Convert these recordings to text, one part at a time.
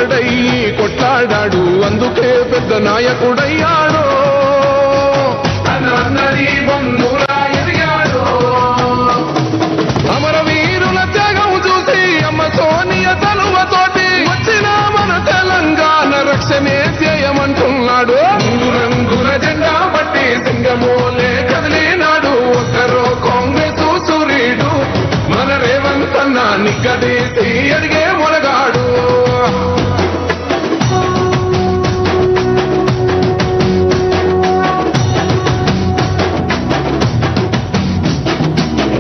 ఒక్కడయ్యి కొట్లాడాడు, అందుకే పెద్ద నాయకుడయ్యాడు. అందరి బంధువులా ఎదిగాడు. అమరవీరుల త్యాగం చూసి అమ్మ సోనియ తలువతోటి వచ్చిన మన తెలంగాణ రక్షణే ధ్యేయమంటున్నాడు. రంగుల జెండా బట్టి సింగమోలే కదిలినాడు. ఒక్కరో కాంగ్రెస్ సూర్యుడు మన రేవంత్ అన్న నిగ్గదీసి అడిగే మొలగాడు.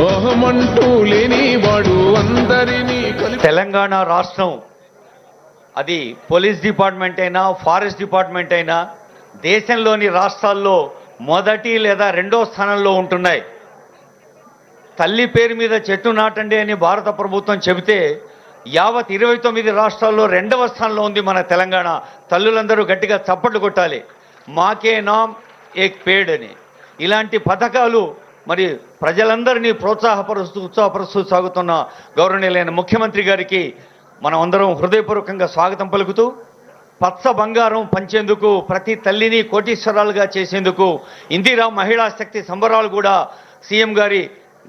ఓహమంటూ లేనివాడు అందరినీ. తెలంగాణ రాష్ట్రం అది పోలీస్ డిపార్ట్మెంట్ అయినా ఫారెస్ట్ డిపార్ట్మెంట్ అయినా దేశంలోని రాష్ట్రాల్లో మొదటి లేదా రెండో స్థానంలో ఉంటున్నాయి. తల్లి పేరు మీద చెట్టు నాటండి అని భారత ప్రభుత్వం చెబితే యావత్ 29 రాష్ట్రాల్లో రెండవ స్థానంలో ఉంది మన తెలంగాణ. తల్లులందరూ గట్టిగా చప్పట్లు కొట్టాలి. మాకే నామ్ ఏక్ పేడ్ అని. ఇలాంటి పథకాలు మరి ప్రజలందరినీ ప్రోత్సాహపరుస్తూ ఉత్సాహపరుస్తూ సాగుతున్న గౌరవనీయులైన ముఖ్యమంత్రి గారికి మనం అందరం హృదయపూర్వకంగా స్వాగతం పలుకుతూ, పచ్చ బంగారం పంచేందుకు ప్రతి తల్లిని కోటీశ్వరాలుగా చేసేందుకు ఇందిరా మహిళా శక్తి సంబరాలు కూడా సీఎం గారి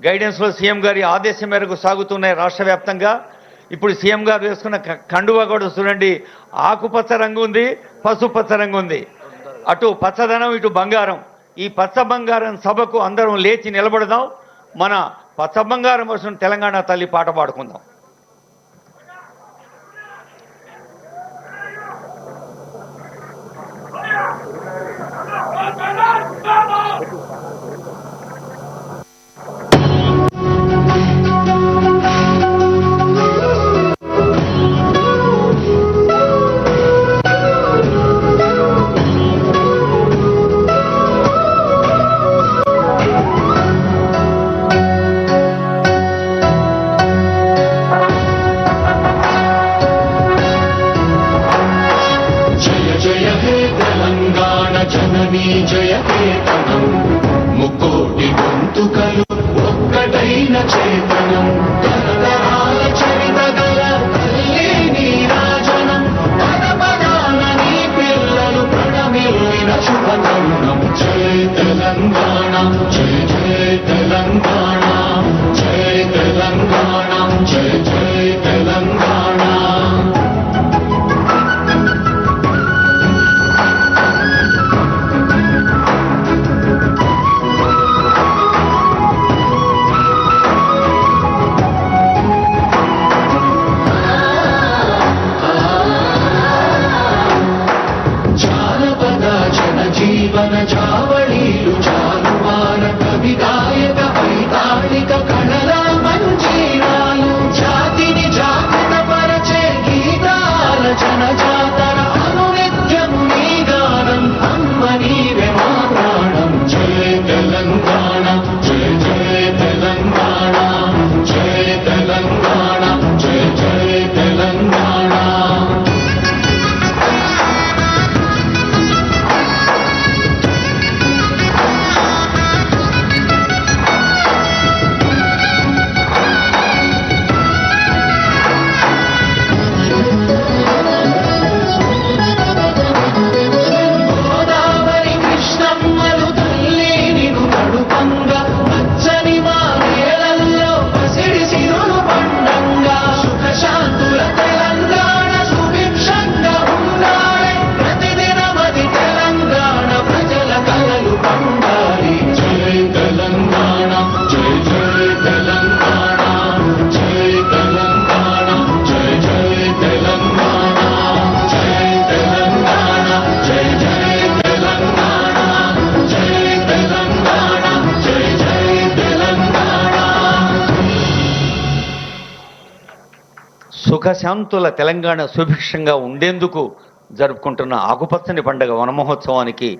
గైడెన్స్లో సీఎం గారి ఆదేశం మేరకు సాగుతున్నాయి రాష్ట్ర వ్యాప్తంగా. ఇప్పుడు సీఎం గారు వేసుకున్న కండువా కూడా చూడండి, ఆకుపచ్చ రంగు ఉంది, పసుపచ్చ రంగు ఉంది. అటు పచ్చదనం, ఇటు బంగారం. ఈ పచ్చ బంగారం సభకు అందరం లేచి నిలబడదాం. మన పచ్చ బంగారం కోసం తెలంగాణ తల్లి పాట పాడుకుందాం. జయ కేతనం ముకోటి గొంతుకలు ఒక్కటైన చేతనం తరతరాల చరిత గల తల్లి నీరాజనం పద పదాన నీ పిల్లలు ప్రణమిల్లిన శుభతరుణం. జయ తెలంగాణ, జయ జయ తెలంగాణ, జయ తెలంగాణ, జయ జయ తెలంగాణ. జీవన జావళీలు జాలువార కవి గాయక వైతాళిక కళల మంజీరాలు జాతిని జాగృత పరచే గీతాల జనజాతర అనునిత్యం నీ గానం అమ్మ నీవే మా ప్రాణం. జయ తెలంగాణ, జయ జయ తెలంగాణ, జయ తెలంగాణ, జయ జయ తెలంగాణ. సుఖశాంతుల తెలంగాణ సుభిక్షంగా ఉండేందుకు జరుపుకుంటున్న ఆకుపచ్చని పండుగ వనమహోత్సవానికి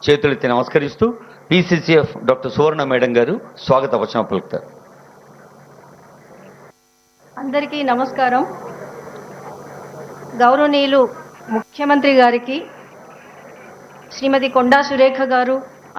చేతులెత్తి నమస్కరిస్తూ PCCF డాక్టర్ సువర్ణ మేడం గారు స్వాగత వచనం పలుకుతారు. అందరికీ నమస్కారం. గౌరవనీయులు ముఖ్యమంత్రి గారికి, శ్రీమతి కొండా సురేఖ గారు,